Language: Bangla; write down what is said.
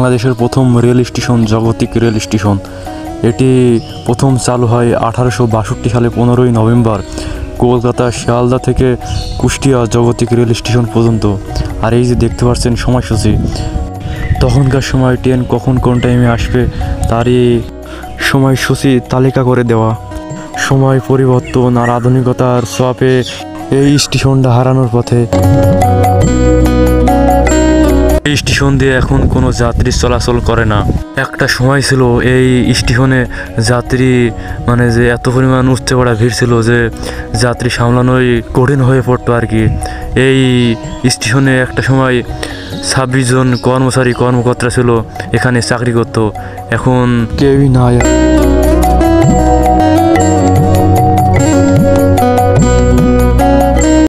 বাংলাদেশের প্রথম রেল স্টেশন জাগতিক রেল স্টেশন। এটি প্রথম চালু হয় 1862 সালে 15ই নভেম্বর কলকাতা শিয়ালদা থেকে কুষ্টিয়া জাগতিক রেল স্টেশন পর্যন্ত। আর এই যে দেখতে পাচ্ছেন সময়সূচি, তখনকার সময় ট্রেন কখন কোন টাইমে আসবে তারই সময়সূচি তালিকা করে দেওয়া। সময় পরিবর্তন আর আধুনিকতার ছোঁয়াপে এই স্টেশনটা হারানোর পথে। এই স্টেশন দিয়ে এখন কোনো যাত্রী চলাচল করে না। একটা সময় ছিল এই স্টেশনে যাত্রী মানে যে এত পরিমাণ উঠতে পড়া ভিড় ছিল যে যাত্রী সামলানোই কঠিন হয়ে পড়তো আর কি। এই স্টেশনে একটা সময় 26 জন কর্মচারী কর্মকর্তা ছিল, এখানে চাকরি করতো। এখন কেউই নাই।